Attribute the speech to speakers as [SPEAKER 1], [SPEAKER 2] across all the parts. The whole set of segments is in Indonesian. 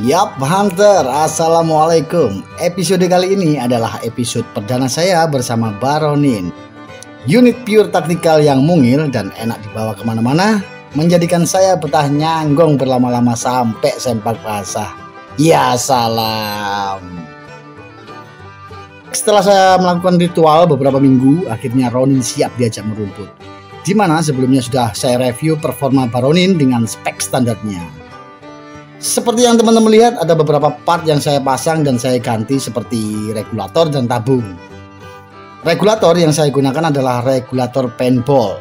[SPEAKER 1] Yap Hunter, Assalamualaikum. Episode kali ini adalah episode perdana saya bersama Baronin. Unit pure taktikal yang mungil dan enak dibawa kemana-mana, menjadikan saya betah nyanggong berlama-lama sampai sempak basah. Ya salam. Setelah saya melakukan ritual beberapa minggu, akhirnya Ronin siap diajak merumput. Dimana sebelumnya sudah saya review performa Baronin dengan spek standarnya. Seperti yang teman-teman lihat, ada beberapa part yang saya pasang dan saya ganti seperti regulator dan tabung. Regulator yang saya gunakan adalah regulator paintball,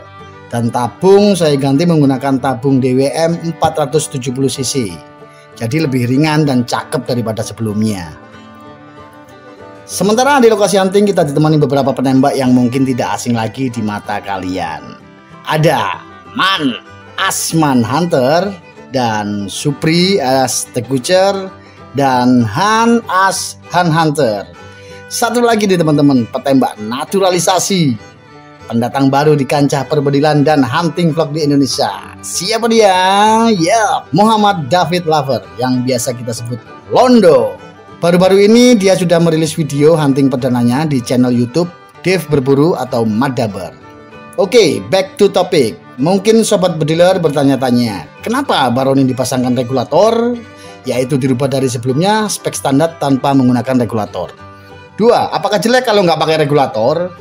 [SPEAKER 1] dan tabung saya ganti menggunakan tabung DWM 470cc. Jadi lebih ringan dan cakep daripada sebelumnya. Sementara di lokasi hunting kita ditemani beberapa penembak yang mungkin tidak asing lagi di mata kalian. Ada Man Asman Hunter, dan Supri as The Butcher, dan Han as Han Hunter. Satu lagi nih teman-teman, petembak naturalisasi, pendatang baru di kancah perbedilan dan hunting vlog di Indonesia. Siapa dia? Ya, Muhammad David Lover yang biasa kita sebut Londo. Baru-baru ini dia sudah merilis video hunting perdananya di channel YouTube Dev Berburu atau Madaber. Oke, back to topic. Mungkin sobat bediler bertanya-tanya, kenapa Baronin dipasangkan regulator? Yaitu dirubah dari sebelumnya spek standar tanpa menggunakan regulator. 2. Apakah jelek kalau nggak pakai regulator?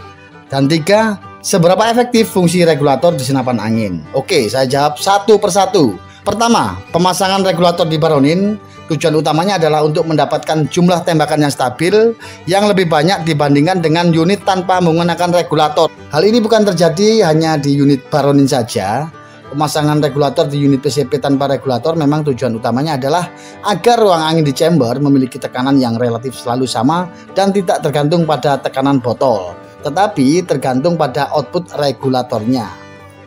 [SPEAKER 1] Dan 3. Seberapa efektif fungsi regulator di senapan angin? Oke, saya jawab satu persatu. Pertama, pemasangan regulator di Baronin tujuan utamanya adalah untuk mendapatkan jumlah tembakan yang stabil yang lebih banyak dibandingkan dengan unit tanpa menggunakan regulator. Hal ini bukan terjadi hanya di unit Baronin saja. Pemasangan regulator di unit PCP tanpa regulator memang tujuan utamanya adalah agar ruang angin di chamber memiliki tekanan yang relatif selalu sama dan tidak tergantung pada tekanan botol, tetapi tergantung pada output regulatornya.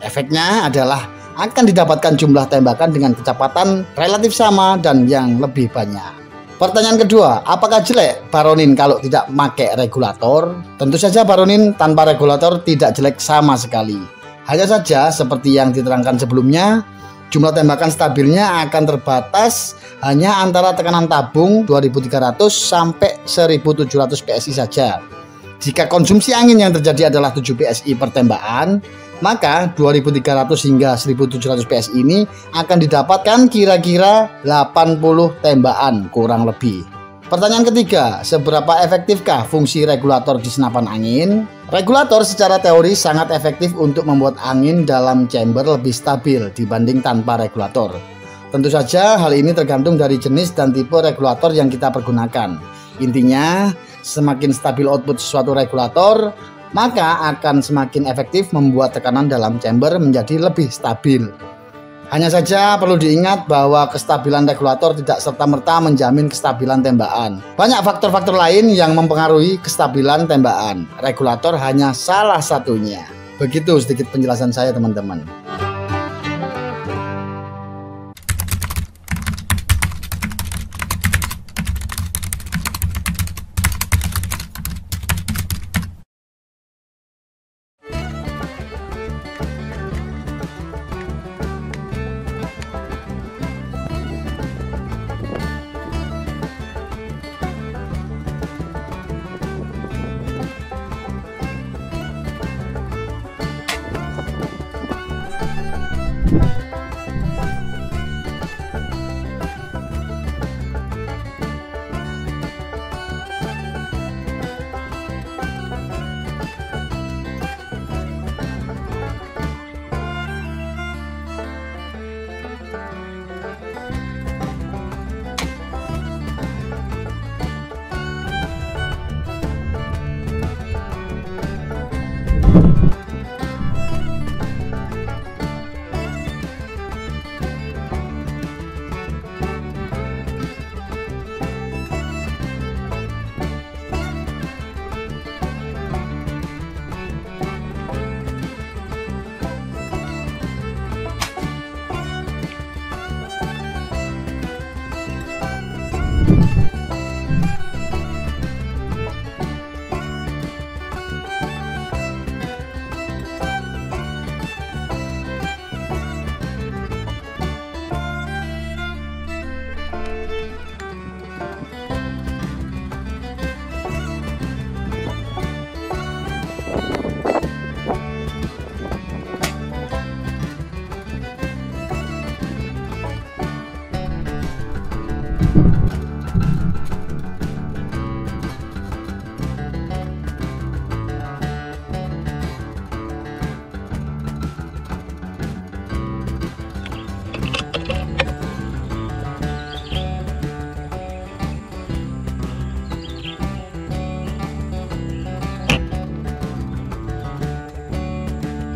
[SPEAKER 1] Efeknya adalah akan didapatkan jumlah tembakan dengan kecepatan relatif sama dan yang lebih banyak. Pertanyaan kedua, apakah jelek Baronin kalau tidak pakai regulator? Tentu saja Baronin tanpa regulator tidak jelek sama sekali. Hanya saja seperti yang diterangkan sebelumnya, jumlah tembakan stabilnya akan terbatas hanya antara tekanan tabung 2300 sampai 1700 PSI saja. Jika konsumsi angin yang terjadi adalah 7 PSI per tembakan, maka 2300 hingga 1700 PSI ini akan didapatkan kira-kira 80 tembakan kurang lebih. Pertanyaan ketiga, seberapa efektifkah fungsi regulator di senapan angin? Regulator secara teori sangat efektif untuk membuat angin dalam chamber lebih stabil dibanding tanpa regulator. Tentu saja hal ini tergantung dari jenis dan tipe regulator yang kita pergunakan. Intinya, semakin stabil output suatu regulator, maka akan semakin efektif membuat tekanan dalam chamber menjadi lebih stabil. Hanya saja perlu diingat bahwa kestabilan regulator tidak serta-merta menjamin kestabilan tembakan. Banyak faktor-faktor lain yang mempengaruhi kestabilan tembakan. Regulator hanya salah satunya. Begitu sedikit penjelasan saya teman-teman.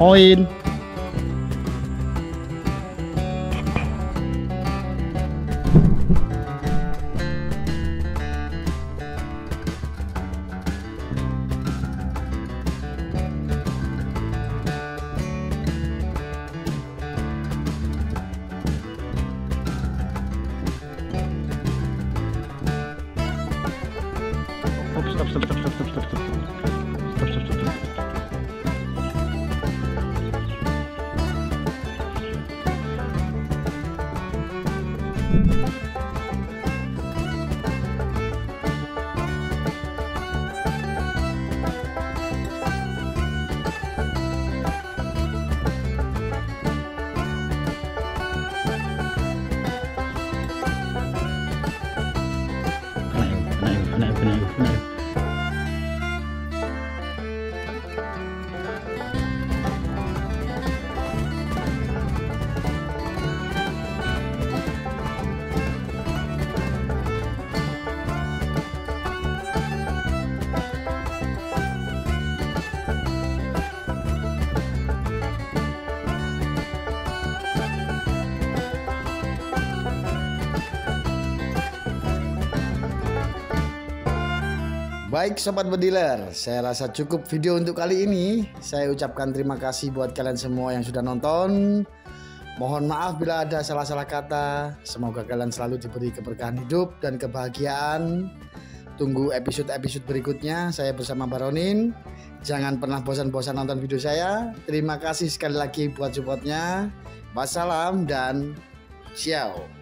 [SPEAKER 1] poin. Stop. Kena. Baik sobat bediler, saya rasa cukup video untuk kali ini. Saya ucapkan terima kasih buat kalian semua yang sudah nonton. Mohon maaf bila ada salah-salah kata. Semoga kalian selalu diberi keberkahan hidup dan kebahagiaan. Tunggu episode-episode berikutnya. Saya bersama Baronin. Jangan pernah bosan-bosan nonton video saya. Terima kasih sekali lagi buat supportnya. Wassalam dan ciao.